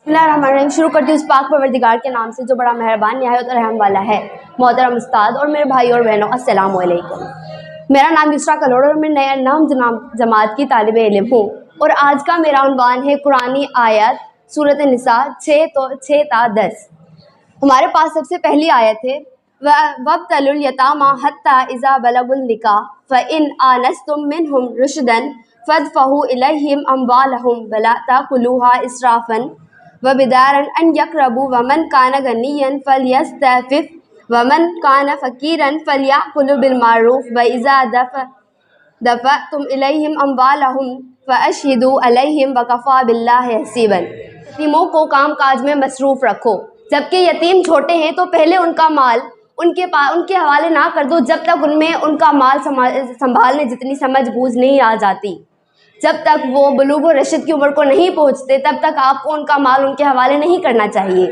बिस्मिल्लाहिर्रहमानिर्रहीम। शुरू करती हूँ उस पाक परवरदिगार के नाम से जो बड़ा मेहरबान निहायत और रहम वाला है। मोहतरम उस्ताद और मेरे भाई और बहनों, अस्सलामु अलैकुम। मेरा नाम युसरा कलोड़ और मैं नया नाम जमात की तालिब इल्म हूँ और आज का मेरा उन्वान है कुरानी आयत सूरत निसा 6 ता 10। हमारे पास सबसे पहली आयत है वब्तलुल यतामा हत्ता इज़ा बलगुल निकाह फ़इन आनस्तुम मिनहुम रुशदन फदफ़हू इलैहिम अम्वालहुम वला ताकुलूहा इसराफन वबिदारन अन यक़रबू वमन कान गनियन फ़लयस्तअफ़िफ़ वमन कान फ़कीरन फ़लयअकुल बिलमारूफ़ वइज़ा दफ़अतुम इलैहिम अम्वालहुम फ़अशहिदू अलैहिम वकफ़ा बिल्लाहि हसीबन। यतीमों को काम काज में मसरूफ़ रखो, जबकि यतीम छोटे हैं तो पहले उनका माल उनके हवाले ना कर दो जब तक उनमें उनका माल संभालने जितनी समझ बूझ नहीं आ जाती। जब तक वो बुलूग और रशद की उम्र को नहीं पहुंचते तब तक आपको उनका माल उनके हवाले नहीं करना चाहिए।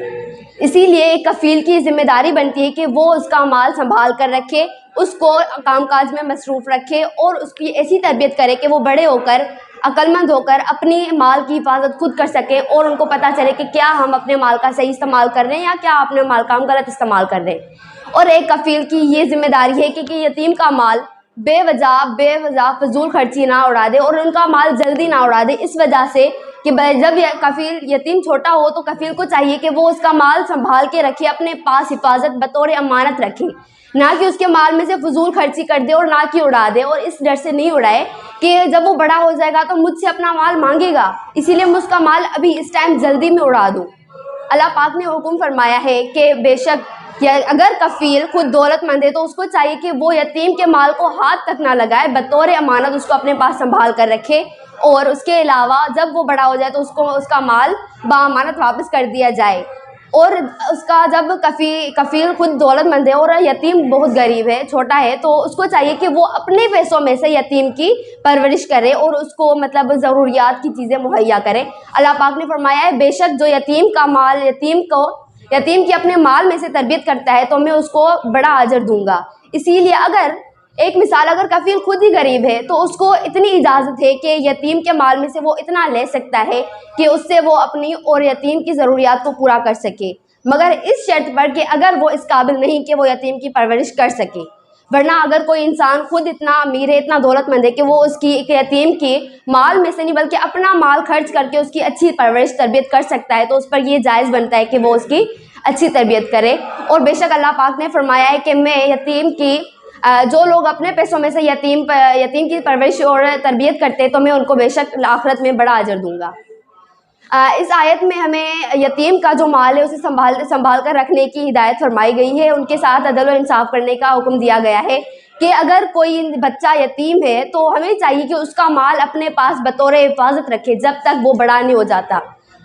इसीलिए एक कफ़ील की जिम्मेदारी बनती है कि वो उसका माल संभाल कर रखे, उसको कामकाज में मसरूफ़ रखे और उसकी ऐसी तरबियत करे कि वो बड़े होकर अक्लमंद होकर अपनी माल की हिफाजत खुद कर सकें और उनको पता चले कि क्या हम अपने माल का सही इस्तेमाल कर रहे हैं या क्या अपने माल का हम गलत इस्तेमाल कर रहे हैं। और एक कफ़ील की ये जिम्मेदारी है कि यतीम का माल बेवजह फजूल खर्ची ना उड़ा दे और उनका माल जल्दी ना उड़ा दे, इस वजह से कि जब कफ़ील यतीम छोटा हो तो कफ़ील को चाहिए कि वो उसका माल संभाल के रखे, अपने पास हिफाजत बतौर अमानत रखे, ना कि उसके माल में से फजूल खर्ची कर दे और ना कि उड़ा दे। और इस डर से नहीं उड़ाए कि जब वो बड़ा हो जाएगा तो मुझसे अपना माल मांगेगा, इसीलिए मैं उसका माल अभी इस टाइम जल्दी में उड़ा दूँ। अल्लाह पाक ने हुक्म फरमाया है कि बेशक अगर कफ़ील खुद दौलतमंद है तो उसको चाहिए कि वो यतीम के माल को हाथ तक ना लगाए, बतौर अमानत उसको अपने पास संभाल कर रखे और उसके अलावा जब वो बड़ा हो जाए तो उसका माल बाअमानत वापस कर दिया जाए। और उसका जब कफ़ील खुद दौलतमंद है और यतीम बहुत गरीब है, छोटा है, तो उसको चाहिए कि वो अपने पैसों में से यतीम की परवरिश करे और उसको मतलब ज़रूरियात की चीज़ें मुहैया करे। अल्लाह पाक ने फरमाया है बेशक जो यतीम का माल यतीम की अपने माल में से तरबियत करता है तो मैं उसको बड़ा अजर दूंगा। इसीलिए अगर एक मिसाल, अगर कफ़ील खुद ही गरीब है तो उसको इतनी इजाज़त है कि यतीम के माल में से वो इतना ले सकता है कि उससे वो अपनी और यतीम की ज़रूरियात को पूरा कर सके, मगर इस शर्त पर कि अगर वो इस काबिल नहीं कि वो यतीम की परवरिश कर सके। वरना अगर कोई इंसान खुद इतना अमीर है, इतना दौलतमंद है कि वो उसकी एक यतीम के माल में से नहीं बल्कि अपना माल खर्च करके उसकी अच्छी परवरिश तरबियत कर सकता है, तो उस पर यह जायज़ बनता है कि वो उसकी अच्छी तरबियत करे। और बेशक अल्लाह पाक ने फरमाया है कि मैं यतीम की जो लोग अपने पैसों में से यतीम की परवरिश और तरबियत करते तो मैं उनको बेशक आखिरत में बड़ा अजर दूंगा। इस आयत में हमें यतीम का जो माल है उसे संभाल कर रखने की हिदायत फरमाई गई है। उनके साथ अदल और इंसाफ करने का हुक्म दिया गया है कि अगर कोई बच्चा यतीम है तो हमें चाहिए कि उसका माल अपने पास बतौर हिफाजत रखे जब तक वो बड़ा नहीं हो जाता,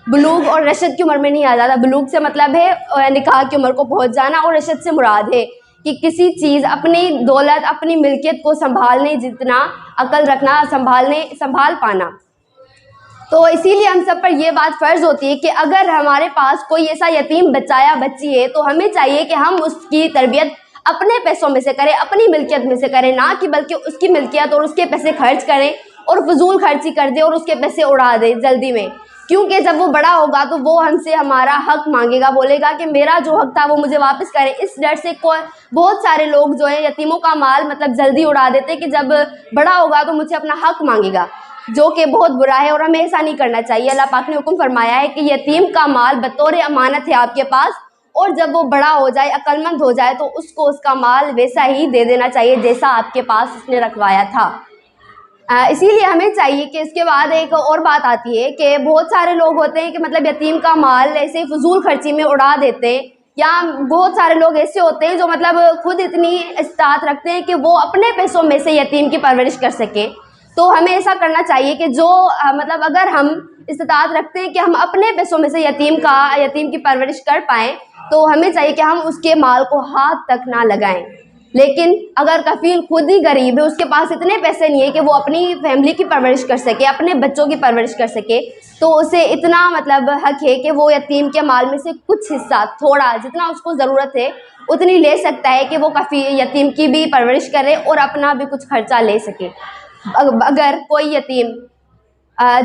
बुलूग और रशद की उम्र में नहीं आ जाता। बुलूग से मतलब है निकाह की उम्र को पहुंच जाना और रशद से मुराद है कि किसी चीज़, अपनी दौलत, अपनी मिल्कियत को संभालने जितना अकल रखना, संभाल पाना। तो इसीलिए हम सब पर यह बात फ़र्ज़ होती है कि अगर हमारे पास कोई ऐसा यतीम बच्चा या बच्ची है तो हमें चाहिए कि हम उसकी तरबियत अपने पैसों में से करें, अपनी मिल्कियत में से करें, ना कि बल्कि उसकी मिल्कियत और उसके पैसे खर्च करें और फजूल खर्ची कर दे और उसके पैसे उड़ा दे जल्दी में। क्योंकि जब वो बड़ा होगा तो वो हमसे हमारा हक मांगेगा, बोलेगा कि मेरा जो हक था वो मुझे वापस करें। इस डर से बहुत सारे लोग जो है यतीमों का माल मतलब जल्दी उड़ा देते कि जब बड़ा होगा तो मुझसे अपना हक मांगेगा, जो कि बहुत बुरा है और हमें ऐसा नहीं करना चाहिए। अल्लाह पाक ने हुक्म फरमाया है कि यतीम का माल बतौर अमानत है आपके पास और जब वो बड़ा हो जाए, अक्लमंद हो जाए तो उसको उसका माल वैसा ही दे देना चाहिए जैसा आपके पास उसने रखवाया था। इसीलिए हमें चाहिए कि इसके बाद एक और बात आती है कि बहुत सारे लोग होते हैं कि मतलब यतीम का माल ऐसे फजूल खर्ची में उड़ा देते हैं, या बहुत सारे लोग ऐसे होते हैं जो मतलब खुद इतनी इस्तात रखते हैं कि वो अपने पैसों में से यतीम की परवरिश कर सके। तो हमें ऐसा करना चाहिए कि जो मतलब अगर हम इस्तात रखते हैं कि हम अपने पैसों में से यतीम की परवरिश कर पाएँ तो हमें चाहिए कि हम उसके माल को हाथ तक ना लगाएं। लेकिन अगर कफ़ील खुद ही गरीब है, उसके पास इतने पैसे नहीं है कि वो अपनी फैमिली की परवरिश कर सके, अपने बच्चों की परवरिश कर सके, तो उसे इतना मतलब हक है कि वो यतीम के माल में से कुछ हिस्सा, थोड़ा जितना उसको ज़रूरत है उतनी ले सकता है कि वो यतीम की भी परवरिश करे और अपना भी कुछ खर्चा ले सके। अगर कोई यतीम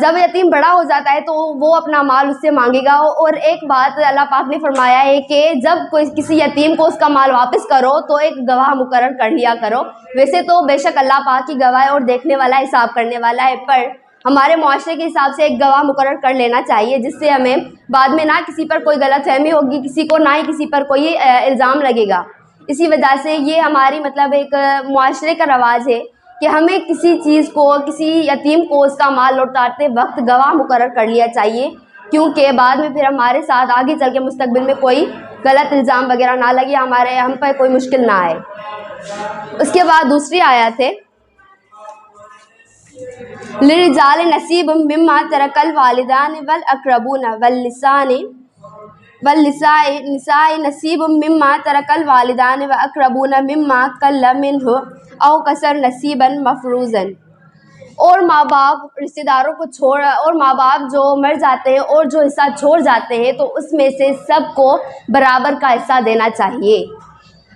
جب یتیم بڑا ہو جاتا ہے تو وہ اپنا مال اس سے مانگے گا. اور ایک بات اللہ پاک نے فرمایا ہے کہ جب کوئی کسی یتیم کو اس کا مال واپس کرو تو ایک گواہ مقرر کر لیا کرو. ویسے تو بے شک اللہ پاک کی گواہ ہے اور دیکھنے والا حساب کرنے والا ہے، پر ہمارے معاشرے کے حساب سے ایک گواہ مقرر کر لینا چاہیے، جس سے ہمیں بعد میں نہ کسی پر کوئی غلط فہمی ہوگی، کسی کو نہ ہی کسی پر کوئی الزام لگے گا. اسی وجہ سے یہ ہماری مطلب ایک معاشرے کا رواج ہے کہ ہمیں کسی چیز کو، کسی یتیم کو اس کا مال لوٹاتے وقت گواہ مقرر کر لیا چاہیے، کیونکہ بعد میں پھر ہمارے ساتھ آگے چل کے مستقبل میں کوئی غلط الزام وغیرہ نہ لگے، ہم پر کوئی مشکل نہ آئے. اس کے بعد دوسری آیت ہے لِلرِّجَالِ نَصِیبٌ مِّمَّا تَرَکَ الْوَالِدَانِ وَالْأَقْرَبُونَ وَلِلنِّسَاءِ نَصِیبٌ مِّمَّا تَرَکَ الْوَالِدَانِ وَالْأَقْرَبُونَ مِمَّا قَلَّ مِنْهُ أَوْ كَثُرَ نَصِیبًا مَفْرُوضًا. اور ماں باپ رشتہ داروں کو اور ماں باپ جو مر جاتے ہیں اور جو حصہ چھوڑ جاتے ہیں تو اس میں سے سب کو برابر کا حصہ دینا چاہیے.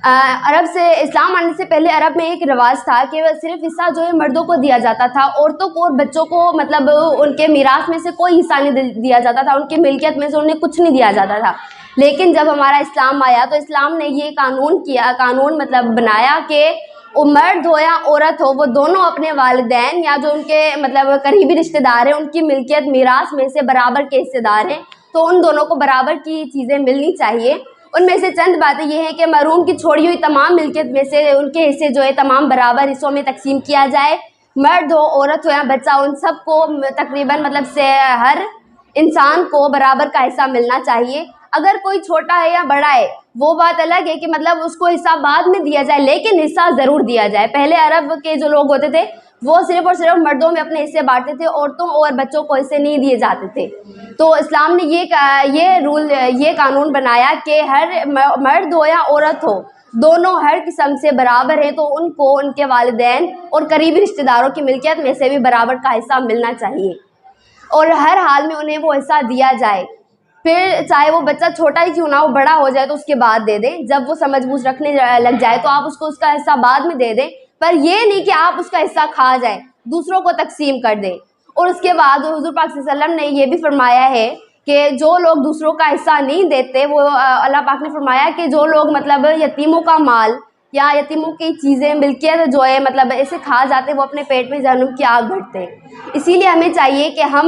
عرب سے اسلام آنے سے پہلے عرب میں ایک رواج تھا کہ صرف حصہ جو ہے مردوں کو دیا جاتا تھا، عورتوں کو اور بچوں کو مطلب ان کے میراث میں سے کوئی حصہ نہیں دیا جاتا تھا، ان کی ملکیت میں سے انہیں کچھ نہیں دیا جاتا تھا. لیکن جب ہمارا اسلام آیا تو اسلام نے یہ قانون مطلب بنایا کہ وہ مرد ہو یا عورت ہو، وہ دونوں اپنے والدین یا جو ان کے مطلب قریبی رشتہ دار ہیں ان کی ملکیت میراث میں سے برابر کے حصے دار ہیں، تو ان دونوں کو برابر کی چیزیں ملنی چاہیے. ان میں سے چند باتیں یہ ہیں کہ محروم کی چھوڑی ہوئی تمام ملکیت میں سے ان کے حصے جو ہے تمام برابر حصوں میں تقسیم کیا جائے. مرد ہو، عورت ہو یا بچہ، ان سب کو تقریباً مطلب سے ہر انسان کو برابر کا حصہ ملنا چاہیے. اگر کوئی چھوٹا ہے یا بڑا ہے وہ بات الگ ہے کہ مطلب اس کو حصہ بعد میں دیا جائے، لیکن حصہ ضرور دیا جائے. پہلے عرب کے جو لوگ ہوتے تھے وہ صرف اور صرف مردوں میں اپنے حصے بانٹتے تھے، عورتوں اور بچوں کو حصے نہیں دیے جاتے تھے. تو اسلام نے یہ قانون بنایا کہ ہر مرد ہو یا عورت ہو، دونوں ہر قسم سے برابر ہیں، تو ان کو ان کے والدین اور قریبی رشتہ داروں کی ملکیت میں سے بھی برابر کا حصہ ملنا چاہیے اور ہر حال میں انہیں وہ حصہ دیا جائے. پھر چاہے وہ بچہ چھوٹا ہی کیوں نہ ہو، بڑا ہو جائے تو اس کے بعد دے دیں. جب وہ سمجھ بوجھ رکھنے لگ جائے تو آپ اس کو اس کا حصہ بعد میں دے دیں، پر یہ نہیں کہ آپ اس کا حصہ کھا جائیں، دوسروں کو تقسیم کر دیں. اور اس کے بعد حضور پاک صلی اللہ علیہ وسلم نے یہ بھی فرمایا ہے کہ جو لوگ دوسروں کا حصہ نہیں دیتے، وہ اللہ پاک نے فرمایا کہ جو لوگ مطلب یتیموں کا مال یا یتیموں کی چیزیں ملکیت جو ہے مطلب ایسے کھا جاتے، وہ اپنے پیٹ میں جہنم کی آگ بھرتے. اسی لیے ہمیں چاہیے کہ ہم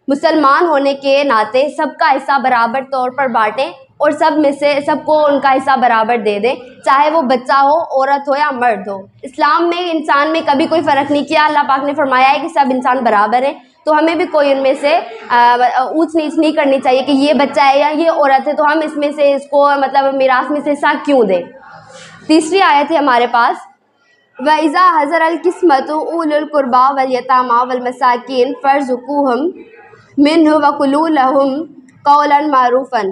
مسلمان ہونے کے ناطے سب کا حصہ برابر طور پر بانٹیں اور سب کو ان کا حصہ برابر دے دیں، چاہے وہ بچہ ہو، عورت ہو یا مرد ہو. اسلام میں انسان میں کبھی کوئی فرق نہیں کیا. اللہ پاک نے فرمایا ہے کہ سب انسان برابر ہیں، تو ہمیں بھی کوئی ان میں سے اونچ نیچ نہیں کرنی چاہیے کہ یہ بچہ ہے یا یہ عورت ہے تو ہم اس میں سے اس کو مطلب میراث میں سے حصہ کیوں دیں. تیسری آیت ہے ہمارے پاس وَإِذَا حَضَرَ الْقِسْمَةُ أُولُو الْقُرْبَى وَالْيَتَامَى وَالْمَسَاكِينَ فَارْزُقُوهُم مِّنْهُ وَقُولُوا لَهُمْ قَوْلًا مَّعْرُوفًا.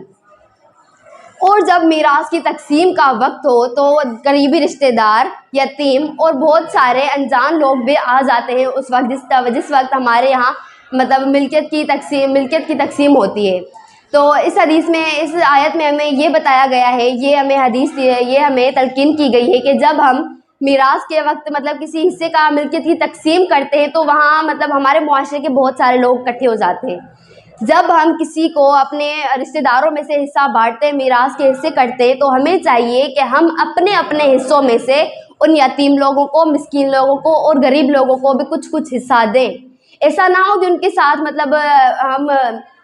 اور جب میراث کی تقسیم کا وقت ہو تو قریبی رشتہ دار، یتیم اور بہت سارے انجان لوگ بھی آ جاتے ہیں اس وقت جس وقت ہمارے یہاں مطلب ملکیت کی تقسیم ہوتی ہے. تو اس حدیث میں، اس آیت میں ہمیں یہ بتایا گیا ہے، یہ ہمیں تلقین کی گئی ہے کہ جب ہم میراث کے وقت مطلب کسی حصے کا ملکیت کی تقسیم کرتے ہیں تو وہاں مطلب ہمارے معاشرے کے بہت سارے لوگ اکٹھے ہو جاتے ہیں. جب ہم کسی کو اپنے رشتہ داروں میں سے حصہ بانٹتے، میراث کے حصے کرتے، تو ہمیں چاہیے کہ ہم اپنے حصوں میں سے ان یتیم لوگوں کو، مسکین لوگوں کو اور غریب لوگوں کو بھی کچھ حصہ دیں. ایسا نہ ہو کہ ان کے ساتھ مطلب ہم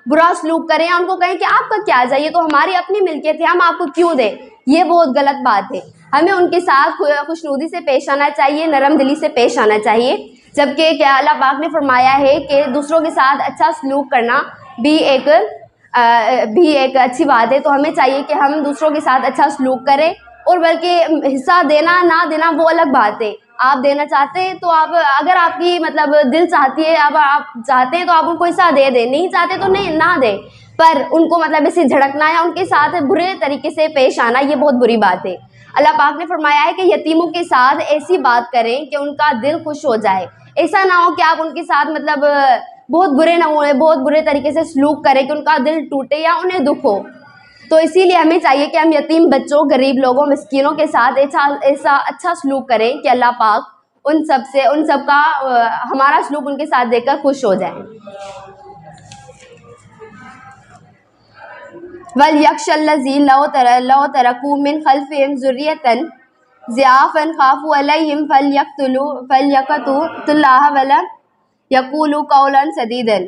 برا سلوک کریں یا ان کو کہیں کہ آپ کا کیا جائے، تو ہماری اپنی ملکیت ہے، ہم آپ کو کیوں دیں. یہ بہت غلط بات ہے. ہمیں ان کے ساتھ خوشنودی سے پیش آنا چاہیے، نرم دلی سے پیش آنا چاہیے. جبکہ کیا اللہ پاک نے فرمایا ہے کہ دوسروں کے ساتھ اچھا سلوک کرنا بھی ایک اچھی بات ہے. تو ہمیں چاہیے کہ ہم دوسروں کے ساتھ اچھا سلوک کریں. اور بلکہ حصہ دینا نہ دینا وہ الگ بات ہے. آپ دینا چاہتے ہیں تو اگر آپ کی مطلب دل چاہتی ہے، اب آپ چاہتے ہیں تو آپ ان کو حصہ دے دیں، نہیں چاہتے تو نہیں نہ دیں. پر ان کو مطلب ایسے جھڑکنا یا ان کے ساتھ برے طریقے سے پیش آنا یہ بہت بری بات ہے. اللہ پاک نے فرمایا ہے کہ یتیموں کے ساتھ ایسی بات کریں کہ ان کا دل خوش ہو جائے. ایسا نہ ہو کہ آپ ان کے ساتھ مطلب بہت برے طریقے سے سلوک کریں کہ ان کا دل ٹوٹے یا انہیں دکھ ہو. تو اسی لیے ہمیں چاہیے کہ ہم یتیم بچوں، غریب لوگوں، مسکینوں کے ساتھ ایسا اچھا سلوک کریں کہ اللہ پاک उन सब का हमारा सलूक उनके साथ देखकर खुश हो जाएं। वल यख्शल्लज़ी लौ तरकू मिन खल्फिहिम ज़ुर्रियतन ज़िआफ़न ख़ाफ़ू अलैहिम फ़लयक़तुल्लाह वला यक़ूलू क़ौलन सदीदन।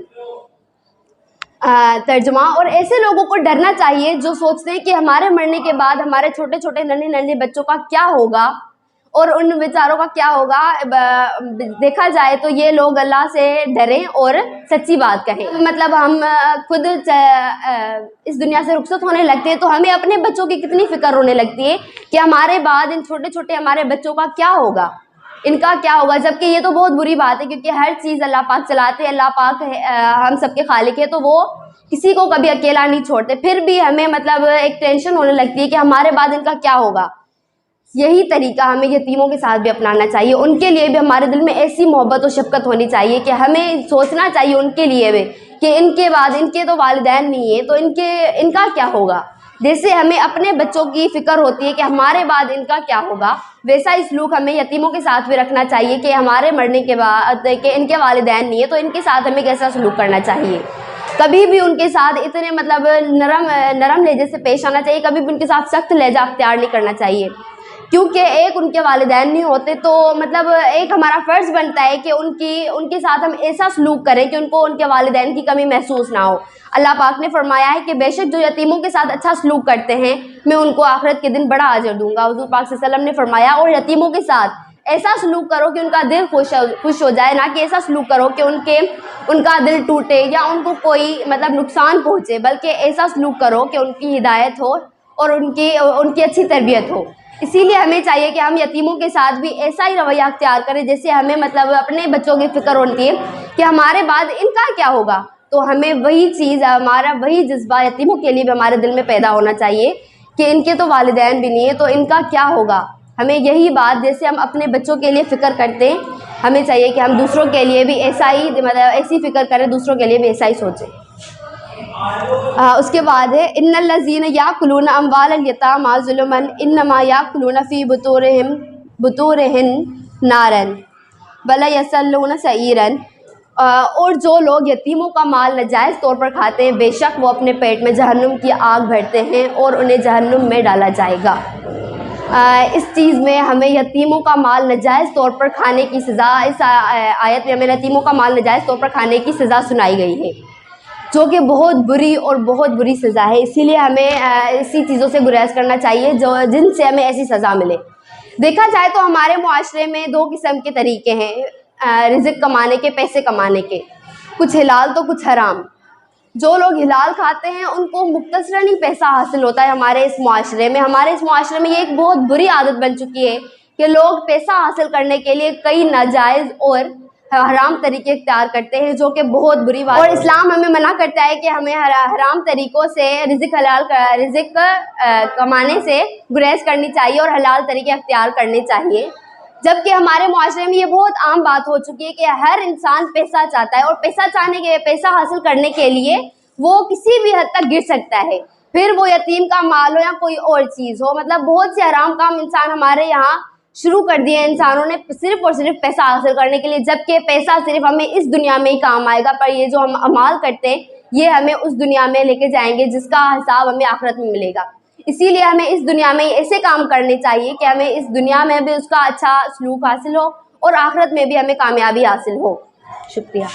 तर्जुमा, और ऐसे लोगों को डरना चाहिए जो सोचते हैं कि हमारे मरने के बाद हमारे छोटे छोटे नन्हे नन्हे बच्चों का क्या होगा और उन बेचारों का क्या होगा। देखा जाए तो ये लोग अल्लाह से डरें और सच्ची बात कहें। मतलब हम खुद इस दुनिया से रुखसत होने लगते हैं तो हमें अपने बच्चों की कितनी फिक्र होने लगती है कि हमारे बाद इन छोटे छोटे हमारे बच्चों का क्या होगा, इनका क्या होगा। जबकि ये तो बहुत बुरी बात है, क्योंकि हर चीज़ अल्लाह पाक चलाते हैं, अल्लाह पाक हम सबके खालिक है, तो वो किसी को कभी अकेला नहीं छोड़ते। फिर भी हमें मतलब एक टेंशन होने लगती है कि हमारे बाद इनका क्या होगा। यही तरीका हमें यतीमों के साथ भी अपनाना चाहिए। उनके लिए भी हमारे दिल में ऐसी मोहब्बत और शफ़क़त होनी चाहिए कि हमें सोचना चाहिए उनके लिए भी कि इनके बाद इनके तो वालिदैन नहीं है तो इनका क्या होगा। जैसे हमें अपने बच्चों की फ़िक्र होती है कि हमारे बाद इनका क्या होगा, वैसा ही सलूक हमें यतीमों के साथ भी रखना चाहिए कि हमारे मरने के बाद कि इनके वालिदैन नहीं है तो इनके साथ हमें कैसा सलूक करना चाहिए। कभी भी उनके साथ इतने मतलब नरम लहजे से पेश आना चाहिए, कभी भी उनके साथ सख्त लहजा अख्तियार नहीं करना चाहिए। क्योंकि एक उनके वालिदैन नहीं होते तो मतलब एक हमारा फ़र्ज़ बनता है कि उनके साथ हम ऐसा सलूक करें कि उनको उनके वालिदैन की कमी महसूस ना हो। अल्लाह पाक ने फरमाया है कि बेशक जो यतीमों के साथ अच्छा सलूक करते हैं मैं उनको आखिरत के दिन बड़ा अजर दूंगा। हुज़ूर पाक सल्लल्लाहु अलैहि वसल्लम ने फरमाया, और यतीमों के साथ ऐसा सलूक करो कि उनका दिल खुश हो जाए, ना कि ऐसा सलूक करो कि उनका दिल टूटे या उनको कोई मतलब नुकसान पहुँचे, बल्कि ऐसा सलूक करो कि उनकी हिदायत हो और उनकी अच्छी तरबियत हो। इसीलिए हमें चाहिए कि हम यतीमों के साथ भी ऐसा ही रवैया अख्तियार करें जैसे हमें मतलब अपने बच्चों की फ़िक्र होती है कि हमारे बाद इनका क्या होगा। तो हमें वही चीज़, हमारा वही जज्बा यतीमों के लिए भी हमारे दिल में पैदा होना चाहिए कि इनके तो वालिदैन भी नहीं है तो इनका क्या होगा। हमें यही बात, जैसे हम अपने बच्चों के लिए फ़िक्र करते हैं, हमें चाहिए कि हम दूसरों के लिए भी ऐसा ही मतलब ऐसी फ़िक्र करें, दूसरों के लिए भी ऐसा ही सोचें। उसके बाद है इन्नल्लज़ीना याकुलूना अम्वालल यतामा ज़ुल्मन इन्नमा याकुलूना फ़ी बुतूरिहिम नारन वला यसल्लूना सईरन। और जो लोग यतीमों का माल नाजायज़ तौर पर खाते हैं बेशक वो अपने पेट में जहन्नुम की आग भरते हैं और उन्हें जहन्नुम में डाला जाएगा। इस चीज़ में हमें यतीमों का माल नाजायज़ तौर पर खाने की सज़ा, इस आयत में हमें यतीमों का माल नाजायज़ तौर पर खाने की सज़ा सुनाई गई है, जो कि बहुत बुरी और बहुत बुरी सज़ा है। इसीलिए हमें ऐसी चीज़ों से गुरेज करना चाहिए जिनसे हमें ऐसी सज़ा मिले। देखा जाए तो हमारे मुआशरे में दो किस्म के तरीके हैं रिज़्क़ कमाने के, पैसे कमाने के, कुछ हिलाल तो कुछ हराम। जो लोग हिलाल खाते हैं उनको मुख्तसरन ही पैसा हासिल होता है। हमारे इस मुआशरे में ये एक बहुत बुरी आदत बन चुकी है कि लोग पैसा हासिल करने के लिए कई नाजायज़ और हराम तरीके इख्तियार करते हैं, जो कि बहुत बुरी बात है। और इस्लाम हमें मना करता है कि हमें हराम तरीक़ों से रिज़्क़ कमाने से गुरेज करनी चाहिए और हलाल तरीके इख्तियार करने चाहिए। जबकि हमारे मुआशरे में ये बहुत आम बात हो चुकी है कि हर इंसान पैसा चाहता है और पैसा हासिल करने के लिए वो किसी भी हद तक गिर सकता है, फिर वो यतीम का माल हो या कोई और चीज़ हो। मतलब बहुत से हराम काम इंसान हमारे यहाँ शुरू कर दिए हैं इंसानों ने सिर्फ़ और सिर्फ पैसा हासिल करने के लिए, जबकि पैसा सिर्फ हमें इस दुनिया में ही काम आएगा, पर ये जो हम अमाल करते हैं ये हमें उस दुनिया में लेके जाएंगे जिसका हिसाब हमें आखिरत में मिलेगा। इसीलिए हमें इस दुनिया में ऐसे काम करने चाहिए कि हमें इस दुनिया में भी उसका अच्छा सलूक हासिल हो और आखिरत में भी हमें कामयाबी हासिल हो। शुक्रिया।